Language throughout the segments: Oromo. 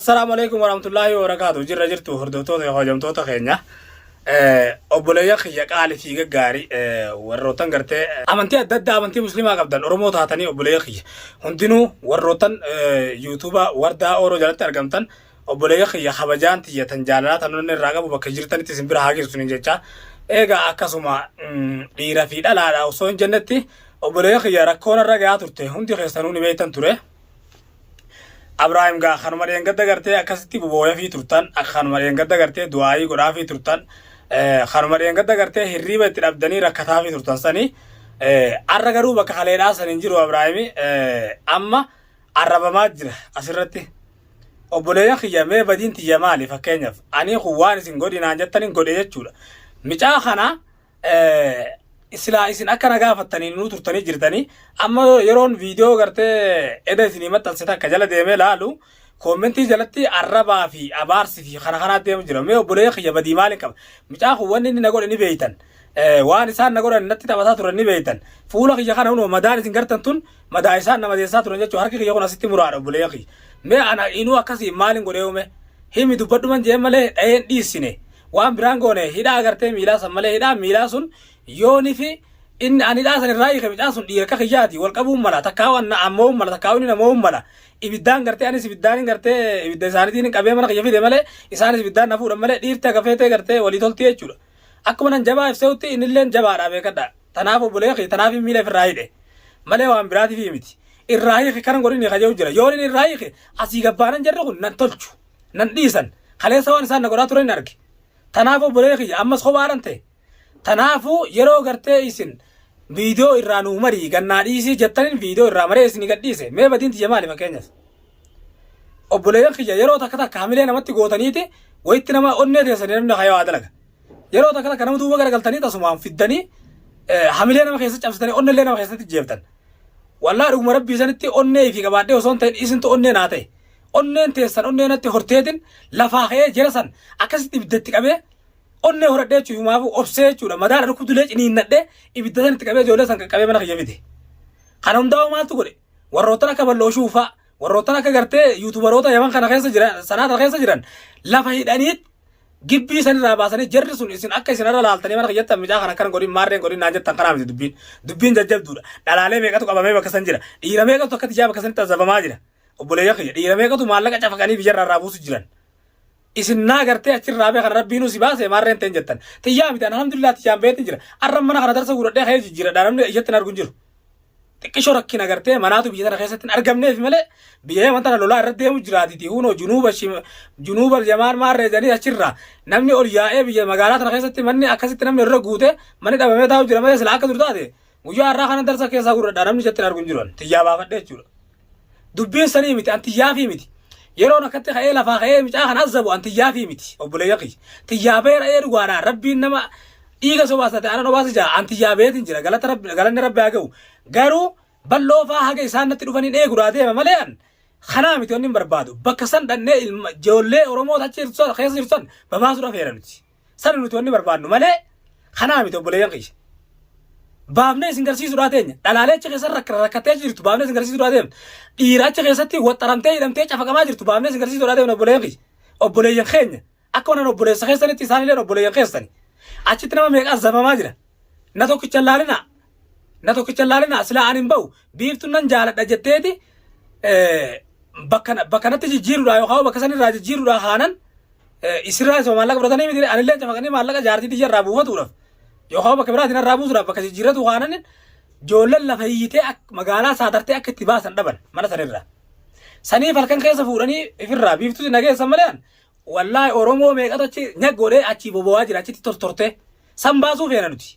السلام عليكم ورحمة الله وبركاته. جرى جرتو هردوتو هجمتو تخينيا أبوليا خيا قال في جاري والروتان قرتي أمانتي أدد أمانتي مسلمة قبضان أرمو تهاتني أبوليا خيا هندينو والروتان يوتيوبا وردا أورو جلت أرقمتن أبوليا خيا خبجان تيجي تنجالنا تنون الرقم وبكجرتني تسمبر هاجر سنين جتا إيجا أكاسوما إيرا في لا لا وصون جنتي أبوليا خيا ركون الرقعات ترتي هندي خيستانوني بيتن تره أبراهيم قا خان مريم قد قرتي أكستي ببويا في ترتان أخان مريم قد قرتي دعائي قرا في ترتان خان مريم قد قرتي هريبة تلابدني ركثها في ترتان سني أرجعوا بك خلينا سننجرو أبراهيمي أما عرب ماجر أسرتي أبوليا خيامة بدين تيامالي فكينيف أني خوان سنقولي ناجتني نقولي جتشولا متى خنا إسلا أكنا قافتني نوترتني جرتني أما يرون فيديو قرتي إذا سينما تنسيتا كجلا ديمه لالو كومنتي جلتي عربا في أبارس في خنا ديم جرا مي أبوليا خيا بدي مالك متى خوان إني نقول إني بيتن وانسان نقول إن نتي تبصات رني بيتن فولا خيا خنا هو مدارس قرتن تون مدارسان مدارسات رنجة شو هركي خيا كنا ستي مرار أبوليا خي مي أنا إنو أكاسي مالين قريومه هم يدبرت من جمله أين ديسينه وام برانغونه هيدا قرتي ميلا سمله هيدا ميلا سون يوني في إن أنا لازم الرأي كم جاسون دير كخياتي والكابو ملا تكاون أموم ملا تكاوني نموم ملا إبدان قرتي أنا سبدان قرتي إبدان ساردين كابي ملا خيافي دمله إنسان سبدان نفور ملا دير تكافيته قرتي ولي تولتي أشولا أكو من جبا إفسوتي إن اللين جبا رابي كدا تنافو بوليخي تنافي ميلا في الرأي ده ملا وام برادي في ميتي الرأي كان قريني خجاو جرا يورين الرأي أسيق بانن جرّهون ننتلشوا ننديسن خلينا سوى إنسان نقرأ ترين نركي تنافو بوليخي أمس خوارنته تنافو يرو قرتي إسن فيديو إرانو مري قلنا ديسي جتنين فيديو إرانو مري إسني قد ديسي مي بدين تجمالي مكينيس أبوليا خيا يرو تكتا كاملين نمتي قوتانيتي ويتنما أني تيساني نمنا خيو عدلك يرو تكتا كنمو دوبا قرقلتاني تسومان فيداني حملين نما خيسة جمستاني أني اللي نما خيسة تجيبتن والله رقم ربي سنتي أني في قبادي وصون تين إسن تو أني ناتي أني تيسان أني ناتي هرتيدن لفاقية جرسان أكاسي بدتك أبي أني هردة شو ما هو أبسط شو مدار ركوب دولة إني ندة إبتدأ تكابي جولة سانك كابي منا خيابيته خانم داو ما تقولي وروتنا كبر شوفا وروتنا كقرتة يوتيوبر روتا يمان خنا خيسة جيران سنة خيسة جيران لا فهيد أنيت جيبي سنة راباسني جرسون إسن أكيد سنة لالتني منا خيات تمجا خنا كان قولي مارين قولي ناجت تنكرام دبين جاب دورا دلالة ميكا تو كابا ميكا كسنجرا إيرا ميكا تو كتجاب كسنت تزبا ماجرا وبوليا خيا إيرا ميكا تو مالك أشافكاني بيجر رابوس جيران إسنا قرتي أشر رابع خرب بينو سباسة مارين تنجتن تيام إذا الحمد لله تيام بيت جرا الرم منا خنا درس ورد خير جرا دارم يجتنا رجنجر تكشور كنا قرتي مناتو بيجتنا خير ستن أرقمني في ملء بيه مثلا لولا رد يوم جرادي تيهونو جنوب الجمال مار رجاني أشرة نمني أولياء بيه مقالات خير ستن مني أكاسيت نمني الرجوته مني دام ميتاو جرا ما يسلك درداده وجا الرا خنا درس كيسا ورد دارم يجتنا رجنجرون تيام بافد جرا دبين سني متي أنت يافي متي يرون كتة خيال فخيال مش آخر عزبوا أنت يافي متي أبولياقي تيابير أير وانا ربي إنما إيجا سواسة أنا نواس جا أنت يابيت إنجرا قالت رب قالني ربي أجو قالوا بلو فاها جاي سان نتلوفني إيه قرادة ما مليان خنامي توني بربادو بكسان دنيا الجولة أورمو تحشر صار خير صار بماسورة فيرنتي سان نتوني بربادو ملأ خنامي تأبولياقي بابني سنجرسي سراتين دلالة كيسر ركتة جرت بابني سنجرسي سراتين إيرات كيساتي وترامتي لمتي شافك ما جرت بابني سنجرسي سراتين نبوليقي أبوليان خين أكون أنا نبولي سخيسني تساني لنا نبوليان خيسني أشتنا ما ميك أزما ما جرا نتوك تشلالنا أصلا أنا مبو بيفتنا نجالة نجتتي بكنا تجي جيرو رايو خاو بكساني راج جيرو راخانن إسرائيل سو مالك برتاني مدري أنا اللي جمعكني مالك جارتي تيجي رابوها تورف يوخاو بكبرات هنا رابوس راب بكسي جيرة وخانن جولل لفهيته مقالة صادرته كتباس ندبن mana sanirra sanii falkan keessa fuudhanii ifirraa biiftuuti nageessa maleen wallahi oromoo meeqatu achi nyaggoodhee achi boba'aa jira achitti tortorte san baasuuf heena nuti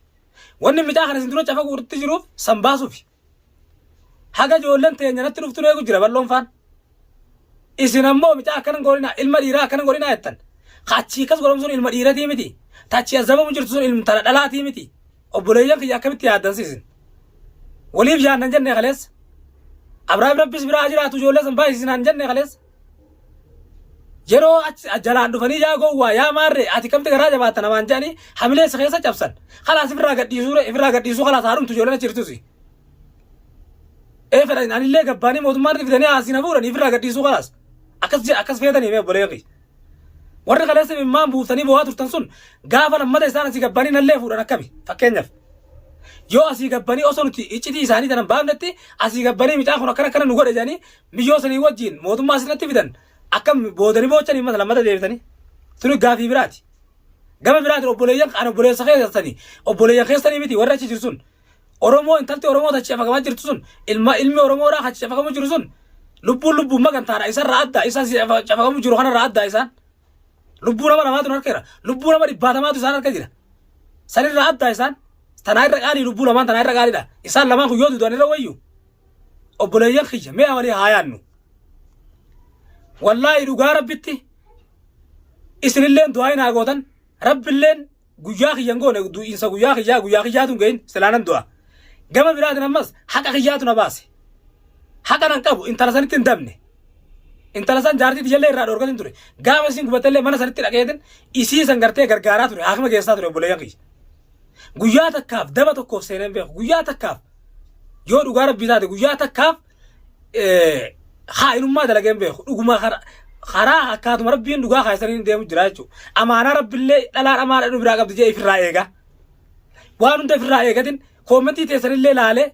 wanni micaa kana isin dura cafa guututti jiruuf san baasuuf haga joolleen teenya natti dhuftu eegu jira balloon faan isin ammoo micaa akkanan godhina ilma dhiiraa akkanan godhina jettan achii kas godhamu sun ilma dhiiratii miti tachi azabamu jirtu sun ilma tana dhalaatii miti obboleeyyan kiyya akkamitti yaaddansiisin waliif yaaddan jenne kalees Abrahaam Rabbis biraa jiraatu ijoollee san baay'isinaan jenne kalees yeroo jalaan dhufanii yaa gowwaa yaa maarre ati kamti garaa jabaata namaan jedhanii hamilee isa keessa cabsan khalaas ifirraa gadhiisuu khalaas haadhumtu ijoolleen achirtusi fedhan anillee gabbaanii mootummaan fidanii haasina fuudhanii ifirraa gadhiisuu khalaas أكس فيدني ما بوليقي ورّي خلاص من ما بوثني بواتر تنسون قافل مدى إنسان سيقباني نلّي فورنا كمي فكينيف يو أسيقباني أصلاً إيشتي إساني تنام بامنتي أسيقباني متأخر كنا نقول جاني ميجو سني وجين موتوم ما سنتي بدن أكم بودني بوتشني مثلا مدى ديفتني تلو قافي براتي قام براتي أبوليان أنا أبوليان سخير تاني أبوليان خيستني متي ورّي تجرسون أورومو إنتلتي أورومو تشيفا كمان جرسون إلما أورومو راح تشيفا كمان جرسون لبو ما كان ترى إنسان رادة إنسان شيفا كمان جروحنا رادة إنسان لبو نما ما تنور كيرا لبو نما رباطة ما تسانر كجرا سني رادة إنسان تناير رقالي لبو نما تناير رقالي ده إنسان لما خيود دواني رويو أبوليان خيجا ما أولي هايانو والله رجع ربتي إسن اللين دعائنا عقودن رب اللين جوجاخ ينقون دو إنسان جوجاخ جاتون جين سلانم دعاء جمع برادنا مس حق خياتنا باسي حق ننكبو إنت لسان تندمني إنت لسان جارتي تجلي راد أورجان توري جامع سين قبتله mana سنتي لقيتن إسي سنغرتي غرغارات توري آخر ما جيسات توري بوليان خيج جوجاتا كاف دبتو كوف سينم بيه جوجاتا كاف يو رجع ربيتا جوجاتا كاف خاينو ما دلقين بيه رجوما خرا كاد مربين رجع خايسرين ديم جراجو أمانة رب الله لا أمانة إنه براقب تجي في الرأيجا وانو ده في الرأيجا دين كومنتي تسرين اللي لالي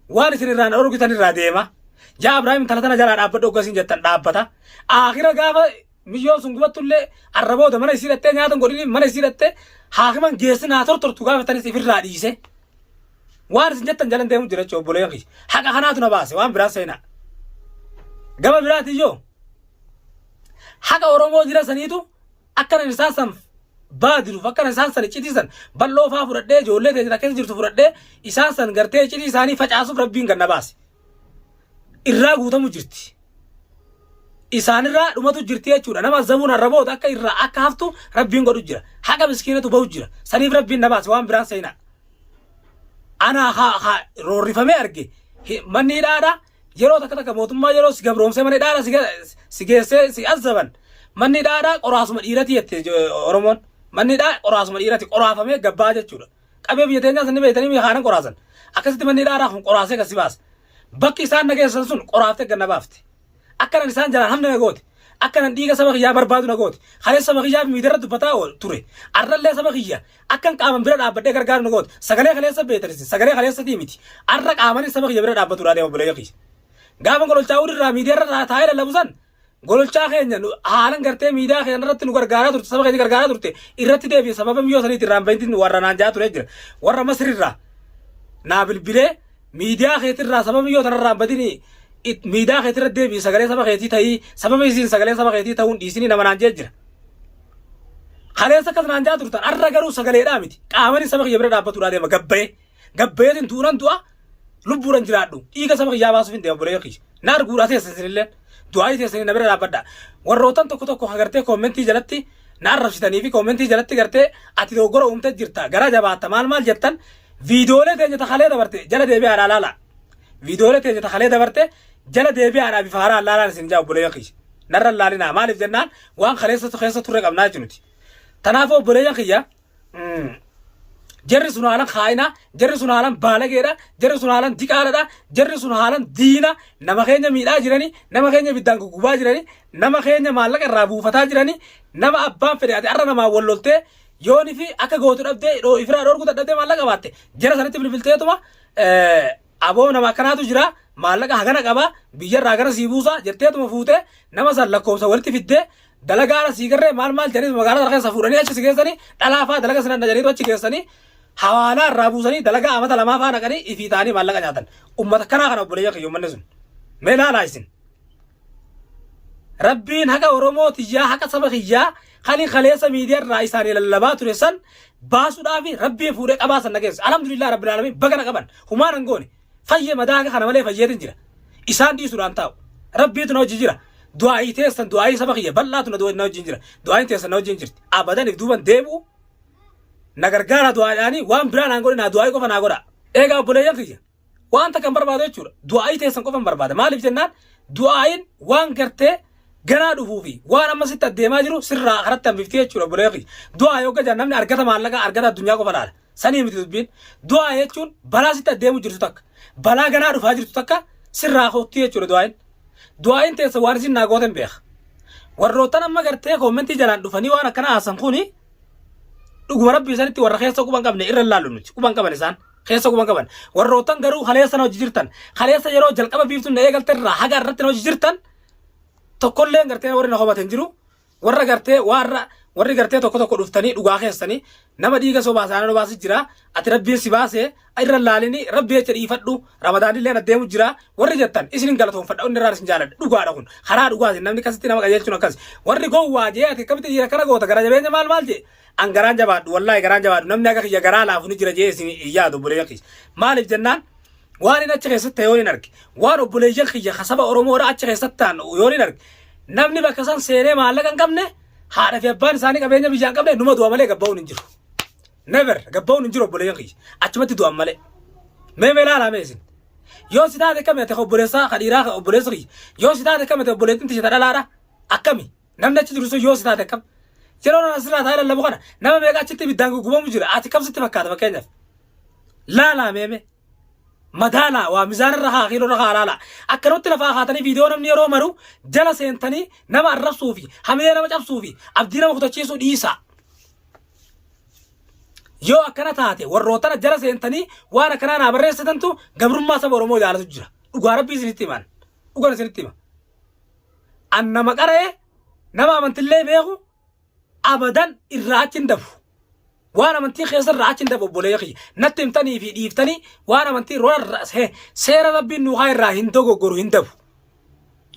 وان سرين ران أورو كتاني راديما جا إبراهيم ثلاثة جالان أبدا وقاسين جتان دابتا آخر جافا ميجو سنقبت تولي الربو ده من يصير التاني هذا نقولي من يصير التاني حاكمان جيسن هاتور ترتوغا فتاني سفير راديسه وان سن جتان جالان ديمو جراجو بوليان خيج حقا خناتنا باسي وان براسينا جما براتي جو حقا أورومو جرا سنيتو أكنا نساسم بادرو فكنا نساسن إيشتيسن بلو فافورده جولة تجنا كذا جرتو فورده إساسن غرتي إيشتي ساني فجأسوف ربين كنا باسي irraa guutamu jirti isaanirraa dhumatu jirti jechuudha nama zamuun arraboota akka irraa akka haftu rabbiin godhu jira haqa miskiinatu bahu jira saniif rabbiin na baase waan biraan seenaa ana roorrifamee arge manni hidhaadha yeroo takka mootummaa yeroo si gabroomsee manni hidhaadha si geessee si azaban manni hidhaadha qoraasuma dhiirati jette oromoon manni hidhaa qoraasuma dhiirati qoraafamee gabbaa jechuudha qabee biyya teenyaa sanni beeytanii miihaanan qoraasan akkasitti manni hidhaadha kun qoraasee kasi baase bakki isaan nageessan sun qoraafte ganna baafte akkanan isaan jalaan hamna nagooti akkanan dhiiga saba kiyyaa barbaadu nagooti halee saba kiyyaa miidirra dubbataa ture arrallee saba kiyya akkan qaaman bira dhaabbadhee gargaaru nagooti sagalee kaleessa beetarisi sagalee kaleessatii miti arra qaamanii saba kiyya bira dhaabbatu dhaadee obboleeyya kiyya gaafa gololchaa udirraa miidiyaarra taa'ee lallabusan gololchaa keenya haalan gartee miidiyaa keenya irratti nu gargaaraa turte saba keenya gargaaraa turte irratti deebi'e sababa miyyoo saniitti irraan bahintiin warra naan jaa ture jira warra masrirraa naa bilbilee miidiyaa keetirraa sababa yoo tanarraan badini miidiyaa keetirra deebii sagalee saba keetii ta'ii sababa isiin sagalee saba keetii ta'uun dhiisini nama naan jira kaleessa akkas naan jaa turtan arra garuu sagaleedhaa miti qaamanii saba kiyya bira dhaabbatuudhaa deema gabbayeetiin tuunan du'a lubbuudhaan jiraadhu dhiiga saba kiyyaa baasuuf hin deema bulee kiyya na arguudhaa teessanillee du'aayi teessanii na bira dhaabbadha warrootan tokko agartee koomentii jalatti na arrabsitanii fi koomentii jalatti gartee ati dogoggora uumtee jirta gara jabaatta maal jettan فيديوهات تيجي تخليه دبرته جل دبي على لا فيديوهات تيجي تخليه دبرته جل دبي على بفارا لا نسنجا بوليقيش نرى لا لنا ما نف جنان وان خليصة ترى قبنا جنوتي تنافو بوليقيا جري سنو عالم خاينة جري سنو عالم بالغيرا جري سنو عالم ديكارا جري سنو عالم دينا نما خيني ميلا جراني نما خيني بدانكو كوبا جراني نما خيني مالك الرابو فتا جراني نما أبان فرياتي أرى نما ولولته يوني في أكا غوتر أبدي رو إفرار أوركو تدبي مالك أباتي جرا سنتي بالفلتة توما أبو نما كناتو جرا مالك هغنا كبا بيجر راغنا سيبوسا جرتي توما فوته نما سالكو سوالتي فيدة دلقارا سيجرة مال جريد مغارا درخان سفوراني أشي سيجرساني دلافا دلقا سنان جريد وچي جرساني حوالا رابوساني دلقا أمتا لما فانا كني إفيتاني مالك جاتن أمتا كنا خنا بوليا يوم نزون ميلا لايسين ربين هكا أورومو تجا هكا سبخيا خليص ميديا الرئيساني للبات رسن باسو دافي ربي فورك أباسا نجس الحمد لله رب العالمين بقنا كمان هما نقولي فيه مداك خنا ملي فيه تنجرا إسان دي سوران تاو ربي تنوجي جرا دعائي تيسن دعائي سبخيا بلا تنوجي جرا دعائي تيسن نوجي جرا أبدا نكدوبان ديبو نغرغارا دعائي وان بران نقولي نا دعائي كفا نقولا إيغا بوليا كيجا وان تكن بربادة يجورا دعائي تيسن كفا بربادة مالي جنان دعائي وان كرتي جناد وفوفي وانا ما ستة ديماجرو سر آخرت تنبيفتي يجورا بوليقي دعاء يوكا جنامني أركتا مالكا أركتا الدنيا كو فلال سنين متدبين دعاء يجون بلا ستة ديمو جرتو تك بلا جناد وفاجرتو تك سر آخوتي يجورا دعاء تيسا وارسين ناقوتن بيخ warroottan amma gartee koomentii jalaan dhufanii waan akkana haasan kuni dhuguma rabbii isanitti warra keessa quban qabne irra laallu nuti quban qaban isaan keessa quban qaban warroottan garuu haleessa hojii jirtan haleessa yeroo jalqaba biiftuun na eegalte irraa haga irratti hojii jirtan tokkollee gartee warri na hobatan jiru warra gartee warri gartee tokko dhuftanii dhugaa keessanii nama dhiiga sobaa saana baasii jira ati rabbiin si baasee irra laalini rabbii jecha dhiifadhu ramadaanillee adeemu jira warri jettan isin galatoonfadha inni irraa isin jaaladha dhugaadha kun karaa dhugaati namni kasitti nama qajeelchuun akkas warri gowwaa jee ati akkamitti jira kana goota gara jabeenya maal jee an garaan jabaadhu wallahi garaan jabaadhu namni akka kiyya garaa laafu ni jira jee isin iyyaadu obboleeyyan kiyya maaliif jennaan waan inni achi keessatti yoo hin arge waan obboleeyyan kiyya kasaba oromoodha achi keessatti ta'an yoo hin arge namni bakka san seenee maallaqa hin qabne haadha fi abbaan isaanii qabeenya biyyaa hin qabne numa du'a malee gabbaa'uun hin jiru never gabbaa'uun hin jiru obboleeyyan kiyya achumatti du'an malee mee laalaa meesin yoo si taate kamete obboleessaa kadhiiraa obboleessa kiyya yoo si taate kamete obboleettiin tishata dhalaadha akkami namni achi jiru sun yoo si taate akkam yeroo asirraa taa'ee lallabu kana nama meeqa achitti ibiddaan gugubamu jira ati kamsitti fakkaata fakkeenyaaf laalaa meeme madaala waa mizaanirra haa kiilorra haa laala akkanatti lafaa haatanii viidiyoo namni yeroo maru jala seentanii nama arrabsuu fi hamilee nama cabsuu fi abdii nama kutachiisuu dhiisa yoo akkana taate warrootana jala seentanii waan akkanaa naa barreessitantu gabrummaa saba oromoo jaalatu jira dhugaa rabbii isinitti himan dhugaan isinitti hima an nama qaree nama amantillee beeku abadan irraa achi hin dabu waan amantii keessa irraa achi hin dabu obboleeyya kiyya natti himtanii fi dhiiftanii waan amantii roora seera rabbiin nuuhaa irraa hin dogoggoru hin dabu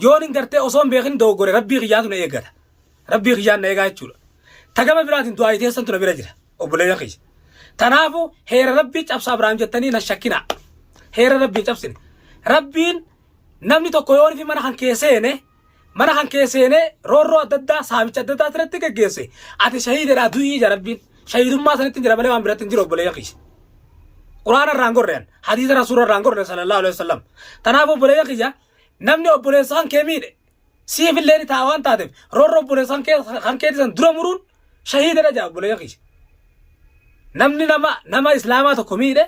yoon hin gartee osoo hin beekin dogoggore rabbii kiyyaatu na eeggata rabbii kiyyaan na eegaa jechuudha tagama biraatiin du'aa teessantu na bira jira obboleeyya kiyya tanaafu heera rabbii cabsa Abrahaam jettanii na shakkina heera rabbii cabsine rabbiin namni tokko yoon fi mana kan keesseene roorroo adda addaa saamicha adda addaa irratti geggeesse ati shahiidadhaa du'ii ija rabbiin shahidummaa sanitti jira malee waan biratti hin jiru obboleeyyan kiyya quraana irraan gorreen hadiisa rasuula irraan gorreen sallallahu alaihi wasallam tanaaf obboleeyyan kiyya namni obboleessa kan kee miidhe siifillee ni ta'a waan taateef roorroo obboleessa kan kee san dura muruun shahiidadha jaa obboleeyyan kiyya namni nama islaamaa tokko miidhe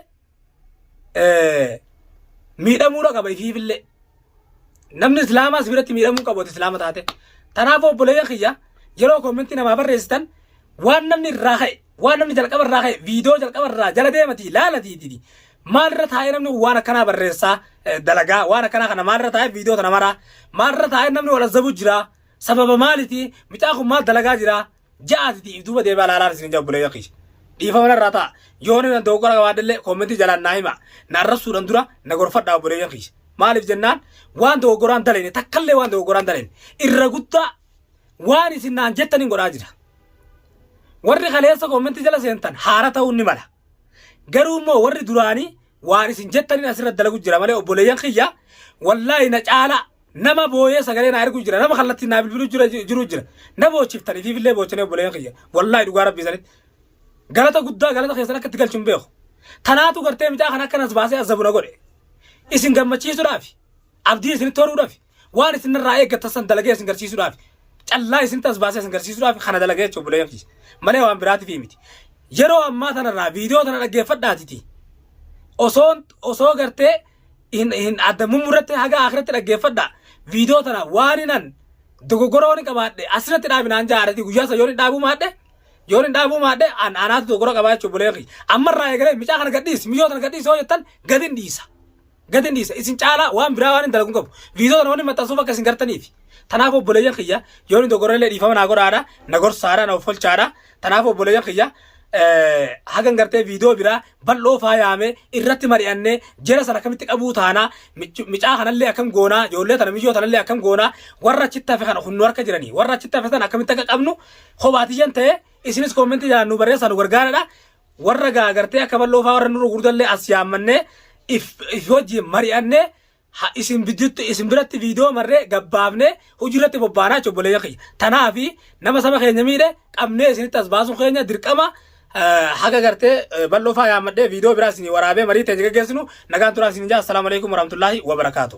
miidhamuudha qaba ifiifillee namni islaamaa biratti miidhamuu qabu islaama taate tanaaf obboleeyyan kiyya yeroo koomentii namaa barreessitan waan namni irraa ka'e waan namni jalqaba irraa ka'e viidiyoo jalqaba irraa jala deemati laalatii maalirra taa'ee namni waan akkanaa barreessaa dalagaa waan akkanaa kana maalirra taa'ee viidiyoo tana maraa maalirra taa'ee namni wal azzabu jira sababa maaliti micaa kun maal dalagaa jira ja'aati duuba deebaa laalaan isin jabbulee yaqish dhiifama irraa ta'a yoo namni dogoggora qabaadillee koomentii jalaan naa hima na arrabsuudhaan dura na gorfadhaa obbolee yaqish maaliif jennaan waan dogoggoraan dalayne takkallee waan dogoggoraan dalayne irra guddaa waan isin naan jettaniin godhaa jira warri kaleessa koomentii jala seentan haara ta'uun ni mala garuu immoo warri duraanii waan isin jettaniin asirra dalagu jira malee obboleeyyan kiyya wallaahi na caala nama booyee sagalee na ergu jira nama kallattii naa bilbilu jiru jira na boochiftanii fiifillee boochanii obboleeyyan kiyya wallaahi dhugaa rabbii sanitti galata guddaa galata keessan akka itti galchuun beeku tanaatu gartee micaa kan akkanas baasee azabuna godhe isin gammachiisuudhaaf abdii isinitti horuudhaaf waan isin irraa eeggattan dalagee isin garsiisuudhaaf callaa isin tas baasee isin garsiisuudhaaf kana dalagee jechuun obboleeyyan kiyya malee waan biraati fi miti yeroo ammaa tanarraa viidiyoo tana dhaggeeffadhaatiti osoo gartee hin adda mummurratti haga akhiratti dhaggeeffadha viidiyoo tana waan hinan dogoggoroo ni qabaadhe asirratti dhaabinaan jaarati guyyaa sa yoon hin dhaabuu maadhe anaatu dogoggoroo qabaa jechuun obboleeyyan kiyya ammarraa eegalee micaa kana gadhiis miyyoo tana gadhiis yoo jettan gadin dhiisa isin caalaa waan biraa waan hin dalaguun qabu viidiyoo tana wanni maxxansuuf akka isin gartaniif tanaaf obboleeyyan kiyya yoon dogoggoroolee dhiifama naa godhaadha na gorsaadha na offolchaadha tanaaf obboleeyyan kiyya hagan gartee viidiyoo biraa bal'oo faayaame irratti mari'annee jara sana akkamitti qabuu taanaa micaa kanallee akkam goonaa ijoollee tana miyyoo tanallee akkam goonaa warra achitti hafe kana hunnu harka jiranii warra achitti hafe sana akkamitti akka qabnu hobaatiyyan ta'e isinis koomentii jalaan nu barreessaa nu gargaaradha warra gartee akka bal'oo faa warra nu gurguddallee as yaammannee if wajjin mari'annee isin biratti viidiyoo marree gabbaafne hojiirratti bobbaanaa jechuun obboleeyyan kiyya tanaafi nama saba keenya miidhe qabnee isinitti as baasuun keenya dirqama haga gartee bal'oo faa yaammadhee viidiyoo biraa isin waraabee marii ta'e geggeessinu nagaan turaa isin jaa assalaamu alaikum warahmatullaahi wabarakaatu.